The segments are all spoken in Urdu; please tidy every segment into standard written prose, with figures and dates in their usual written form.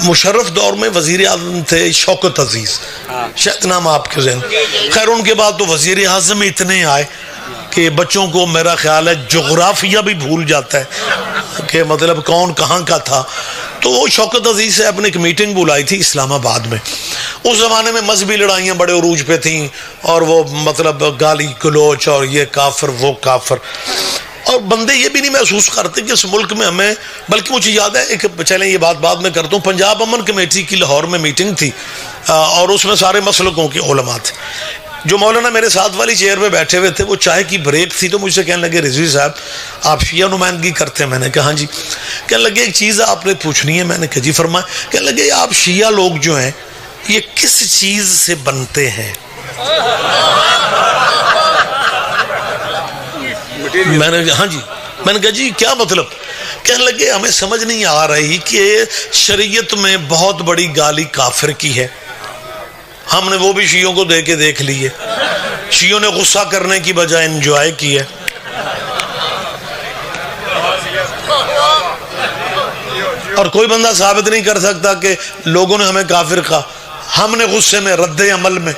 مشرف دور میں وزیر اعظم تھے شوکت عزیز، شاید نام آپ کے ذہن. خیر ان کے بعد تو وزیر اعظم اتنے آئے کہ بچوں کو میرا خیال ہے جغرافیہ بھی بھول جاتا ہے کہ مطلب کون کہاں کا تھا. تو وہ شوکت عزیز سے اپنے ایک میٹنگ بلائی تھی اسلام آباد میں. اس زمانے میں مذہبی لڑائیاں بڑے عروج پہ تھیں اور وہ مطلب گالی گلوچ اور یہ کافر وہ کافر، اور بندے یہ بھی نہیں محسوس کرتے کہ اس ملک میں ہمیں، بلکہ مجھے یاد ہے ایک، چلیں یہ بات بعد میں کرتا ہوں، پنجاب امن کمیٹی کی لاہور میں میٹنگ تھی اور اس میں سارے مسلکوں کے علماء تھے. جو مولانا میرے ساتھ والی چیئر پہ بیٹھے ہوئے تھے، وہ چائے کی بریک تھی تو مجھ سے کہنے لگے رضوی صاحب آپ شیعہ نمائندگی کرتے ہیں؟ میں نے کہا ہاں جی. کہنے لگے ایک چیز آپ نے پوچھنی ہے. میں نے کہا جی فرمائیں. کہنے لگے آپ شیعہ لوگ جو ہیں یہ کس چیز سے بنتے ہیں؟ میں نے کہا ہاں جی. میں نے کہا جی کیا مطلب؟ کہنے لگے ہمیں سمجھ نہیں آ رہی کہ شریعت میں بہت بڑی گالی کافر کی ہے، ہم نے وہ بھی شیعوں کو دے کے دیکھ لی ہے، شیعوں نے غصہ کرنے کی بجائے انجوائے کی ہے. اور کوئی بندہ ثابت نہیں کر سکتا کہ لوگوں نے ہمیں کافر کہا. ہم نے غصے میں رد عمل میں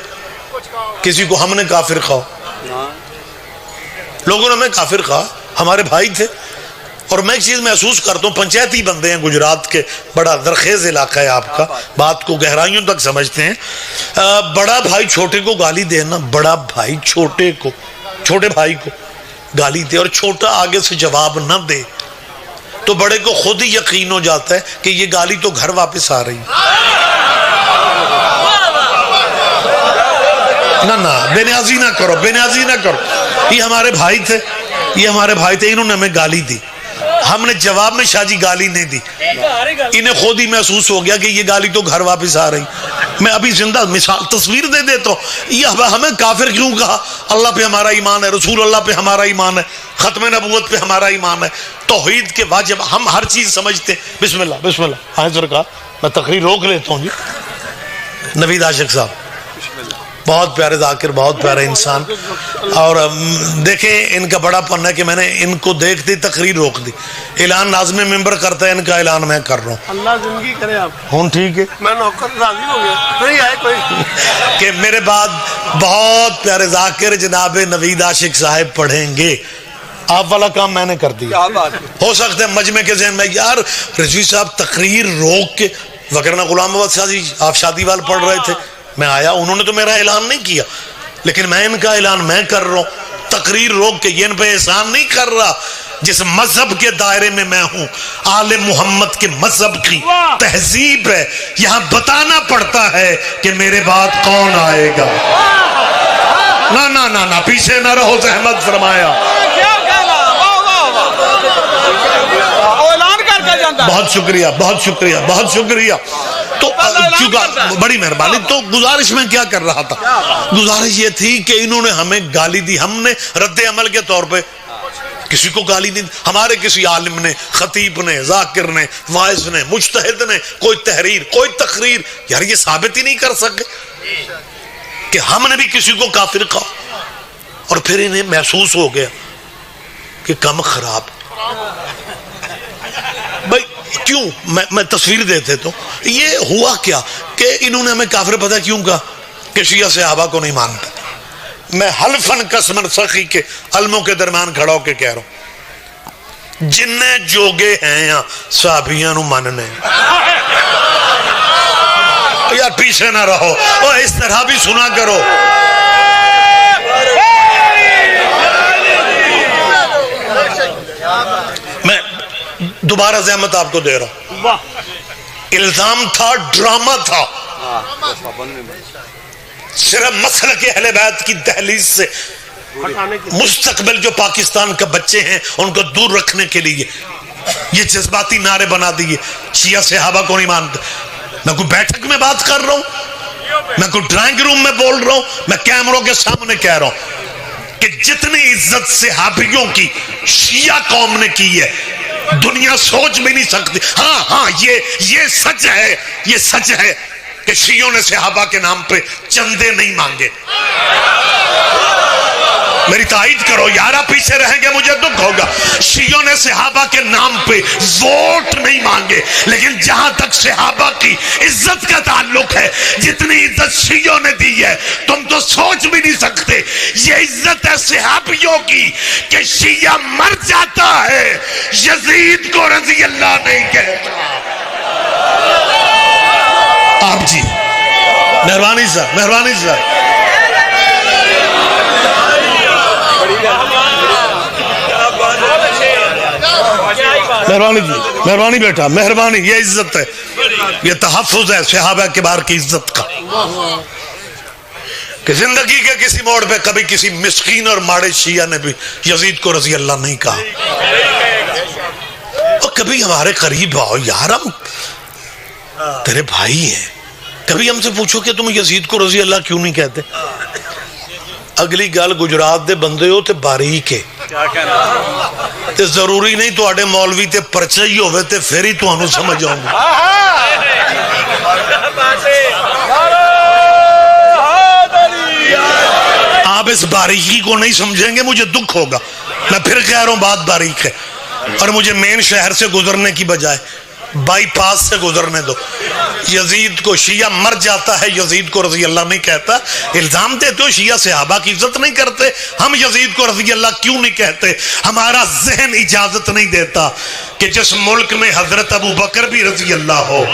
کسی کو ہم نے کافر کہا، لوگوں نے ہمیں کافر کہا، ہمارے بھائی تھے. اور میں ایک چیز محسوس کرتا ہوں، پنچایتی بندے ہیں گجرات کے، بڑا درخیز علاقہ ہے آپ کا، بات کو گہرائیوں تک سمجھتے ہیں. بڑا بھائی چھوٹے کو گالی دینا، بڑا بھائی چھوٹے بھائی کو گالی دے اور چھوٹا آگے سے جواب نہ دے تو بڑے کو خود ہی یقین ہو جاتا ہے کہ یہ گالی تو گھر واپس آ رہی. نہ بے نیازی نہ کرو، بے نیازی نہ کرو. یہ ہمارے بھائی تھے، انہوں نے ہمیں گالی دی، ہم نے جواب میں شاہ جی گالی نہیں دی، انہیں خود ہی محسوس ہو گیا کہ یہ گالی تو گھر واپس آ رہی. میں ابھی زندہ مثال تصویر دے دیتا ہوں. یہ ہمیں کافر کیوں کہا؟ اللہ پہ ہمارا ایمان ہے، رسول اللہ پہ ہمارا ایمان ہے، ختم نبوت پہ ہمارا ایمان ہے، توحید کے واجب ہم ہر چیز سمجھتے ہیں. بسم اللہ. ہاں سرکار میں تقریر روک لیتا ہوں جی. نوید عاشق صاحب بہت پیارے ذاکر، بہت پیارے انسان. اور دیکھیں ان کا بڑا پن ہے کہ میں نے ان کو دیکھتے تقریر روک دی. اعلان ناظم ممبر کرتا ہے، ان کا اعلان میں کر رہا ہوں. اللہ زندگی کرے آپ. ہوں ٹھیک ہے، میں نوکر راضی ہو گیا، نہیں آئے کوئی کہ میرے بعد بہت پیارے ذاکر جناب نوید عاشق صاحب پڑھیں گے. آپ والا کام میں نے کر دیا. ہو سکتا ہے مجمع کے ذہن میں یار رضوی صاحب تقریر روک کے، وگرنہ غلام محمد شاہ جی آپ شادی وال پڑھ رہے تھے، میں آیا، انہوں نے تو میرا اعلان نہیں کیا، لیکن میں ان کا اعلان میں کر رہا ہوں. تقریر روک کے یہ ان پہ احسان نہیں کر رہا. جس مذہب کے دائرے میں میں ہوں، آل محمد کے مذہب کی تہذیب ہے، یہاں بتانا پڑتا ہے کہ میرے بعد کون آئے گا. نہ پیچھے نہ رہو، زحمت فرمایا. بہت شکریہ، بہت شکریہ، بہت شکریہ. تو بڑی مہربانی. تو گزارش میں کیا کر رہا تھا؟ گزارش یہ تھی کہ انہوں نے ہمیں گالی دی، ہم نے رد عمل کے طور پہ کسی کو گالی نہیں دی. ہمارے کسی عالم نے، خطیب نے، ذاکر نے، واعظ نے، مجتہد نے کوئی تحریر، کوئی تقریر، یار یہ ثابت ہی نہیں کر سکے کہ ہم نے بھی کسی کو کافر کہا. اور پھر انہیں محسوس ہو گیا کہ کم خراب. بھائی کیوں؟ میں تصویر دیتے تو یہ ہوا کیا کہ انہوں نے ہمیں کافر پتہ کیوں کہا؟ کہ شیعہ صحابہ کو نہیں مانتا. میں حلفاً قسماً سخی کے علموں کے درمیان کھڑا ہو کے کہہ رہا ہوں، جننے جوگے ہیں یا صحابیاں نو ماننے. یار پیچھے نہ رہو، اور اس طرح بھی سنا کرو. میں دوبارہ زحمت آپ کو دے رہا ہوں. الزام تھا، ڈرامہ تھا، صرف مسلک اہل بیت کی دہلیز سے مستقبل جو پاکستان کا بچے ہیں ان کو دور رکھنے کے لیے یہ جذباتی نعرے بنا دیے. شیعہ صحابہ کو نہیں مانتے. میں کوئی بیٹھک میں بات کر رہا ہوں، میں کوئی ڈرائنگ روم میں بول رہا ہوں، میں کیمروں کے سامنے کہہ رہا ہوں کہ جتنی عزت صحابیوں کی شیعہ قوم نے کی ہے دنیا سوچ بھی نہیں سکتی. ہاں یہ سچ ہے، یہ سچ ہے کہ شیعوں نے صحابہ کے نام پہ چندے نہیں مانگے. میری تائید کرو یارا، پیچھے رہیں گے مجھے دکھ ہوگا. شیعوں نے صحابہ کے نام پہ ووٹ نہیں مانگے، لیکن جہاں تک صحابہ کی عزت کا تعلق ہے، جتنی عزت شیعوں نے دی ہے تم تو سوچ بھی نہیں سکتے. یہ عزت ہے صحابیوں کی کہ شیعہ مر جاتا ہے، یزید کو رضی اللہ نہیں کہتا. آپ جی مہربانی صاحب، مہربانی صاحب. مہربانی جی، مہربانی بیٹا، مہربانی. یہ عزت ہے، یہ تحفظ ہے صحابہ کبار کی عزت کا، کہ زندگی کے کسی موڑ پہ کبھی کسی مسکین اور ماڑے شیعہ نے بھی یزید کو رضی اللہ نہیں کہا. اور کبھی ہمارے قریب آؤ یار، ہم تیرے بھائی ہیں، کبھی ہم سے پوچھو کہ تم یزید کو رضی اللہ کیوں نہیں کہتے. اگلی گل گجرات دے بندے ہو تے باریک ہے، تے ضروری نہیں تو آڑے مولوی تے پرچہ ہی ہوئے تے پھر ہی تو انہوں سمجھ آؤں گا. آپ اس باریکی کو نہیں سمجھیں گے مجھے دکھ ہوگا. میں پھر کہہ رہا ہوں بات باریک ہے، اور مجھے مین شہر سے گزرنے کی بجائے بائی پاس سے گزرنے دو. یزید کو شیعہ مر جاتا ہے، یزید کو رضی اللہ نہیں کہتا. الزام دیتے ہو شیعہ صحابہ کی عزت نہیں کرتے، ہم یزید کو رضی اللہ کیوں نہیں کہتے؟ ہمارا ذہن اجازت نہیں دیتا کہ جس ملک میں حضرت ابو بکر بھی رضی اللہ ہو.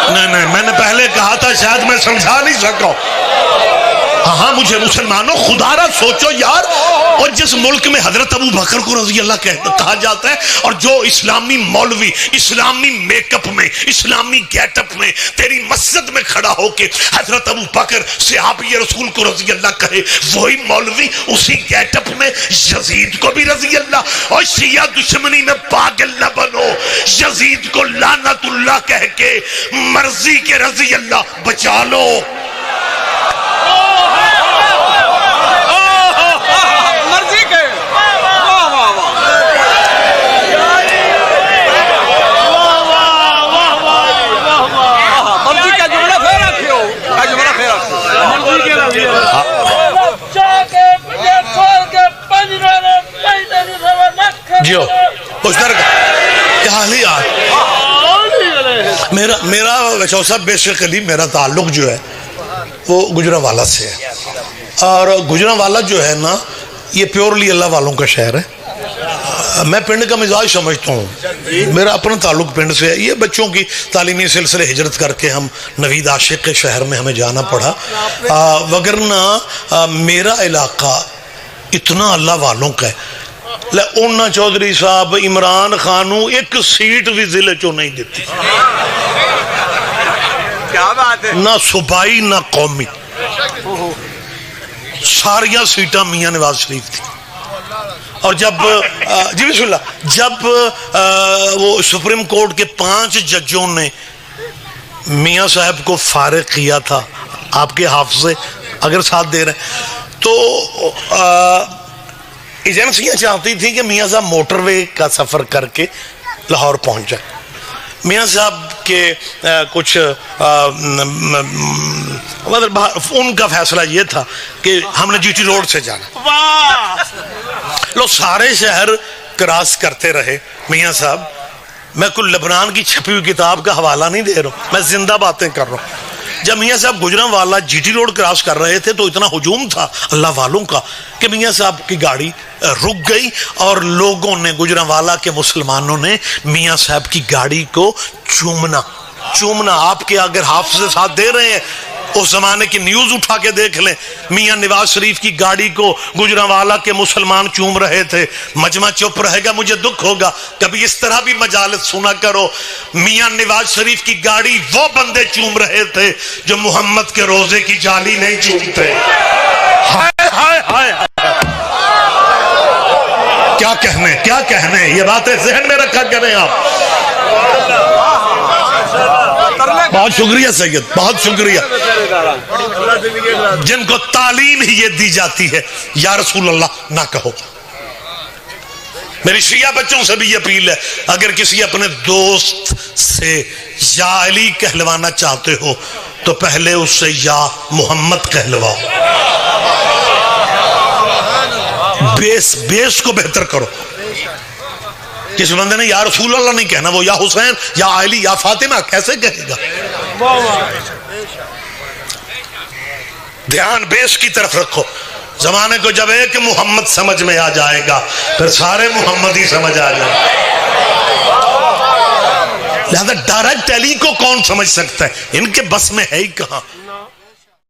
نہیں، میں نے پہلے کہا تھا، شاید میں سمجھا نہیں سکا. ہاں مجھے مسلمانوں خدا را سوچو یار، اور جس ملک میں حضرت ابو بکر کو رضی اللہ کہا جاتا ہے، اور جو اسلامی مولوی اسلامی میک اپ میں، اسلامی گیٹ اپ میں تیری مسجد میں کھڑا ہو کے حضرت ابو بکر صحابی رسول کو رضی اللہ کہے، وہی مولوی اسی گیٹ اپ میں یزید کو بھی رضی اللہ. اور شیعہ دشمنی میں پاگل نہ بنو، یزید کو لعنت اللہ کہہ کے مرضی کے رضی اللہ بچا لو. جیو کیا حال ہی آج میرا ویچو صاحب بیسیکلی میرا تعلق جو ہے وہ گجرانوالہ سے ہے، اور گجرانوالہ جو ہے نا یہ پیورلی اللہ والوں کا شہر ہے. میں پنڈ کا مزاج سمجھتا ہوں، میرا اپنا تعلق پنڈ سے ہے. یہ بچوں کی تعلیمی سلسلے ہجرت کر کے ہم نوید عاشق کے شہر میں ہمیں جانا پڑا، وگرنہ میرا علاقہ اتنا اللہ والوں کا ہے. اونا چودھری صاحب عمران خانوں ایک سیٹ بھی ضلع چو نہیں دیتی، کیا بات ہے، نہ صوبائی نہ قومی، ساریاں سیٹاں میاں نواز شریف تھی. اور جب جی بسم اللہ، جب وہ سپریم کورٹ کے 5 ججوں نے میاں صاحب کو فارغ کیا تھا، آپ کے حافظے اگر ساتھ دے رہے ہیں، تو ایجنسیاں چاہتی تھیں کہ میاں صاحب موٹر وے کا سفر کر کے لاہور پہنچ جائے. میاں صاحب کے کچھ ان کا فیصلہ یہ تھا کہ ہم نے جی ٹی روڈ سے جانا. لوگ سارے شہر کراس کرتے رہے. میاں صاحب میں کوئی لبنان کی چھپی ہوئی کتاب کا حوالہ نہیں دے رہا ہوں، میں زندہ باتیں کر رہا ہوں. جب میاں صاحب Gujranwala G T road cross کر رہے تھے تو اتنا ہجوم تھا اللہ والوں کا کہ میاں صاحب کی گاڑی رک گئی، اور لوگوں نے، گجرانوالہ کے مسلمانوں نے میاں صاحب کی گاڑی کو چومنا. آپ کے اگر حافظ ساتھ دے رہے ہیں، اس زمانے کی نیوز اٹھا کے دیکھ لیں، میاں نواز شریف کی گاڑی کو گجرانوالہ کے مسلمان چوم رہے تھے. مجمع چپ رہے گا، مجھے دکھ ہوگا. کبھی اس طرح بھی مجالس سنا کرو. میاں نواز شریف کی گاڑی وہ بندے چوم رہے تھے جو محمد کے روزے کی جالی نہیں چومتے. ہائے ہائے ہائے، کیا کہنے، یہ باتیں ذہن میں رکھا کریں آپ. بہت شکریہ سید، بہت شکریہ. جن کو تعلیم ہی یہ دی جاتی ہے یا رسول اللہ نہ کہو. میری شیعہ بچوں سے بھی یہ اپیل ہے، اگر کسی اپنے دوست سے یا علی کہلوانا چاہتے ہو تو پہلے اس سے یا محمد کہلواؤ. بیس کو بہتر کرو. کس بندے نے یا رسول اللہ نہیں کہنا, وہ یا حسین یا علی یا فاطمہ کیسے کہے گا؟ دھیان بیس کی طرف رکھو. زمانے کو جب ایک محمد سمجھ میں آ جائے گا پھر سارے محمد ہی سمجھ آ جائے گا. لہذا ڈائریکٹ علی کو کون سمجھ سکتا ہے؟ ان کے بس میں ہے ہی کہاں.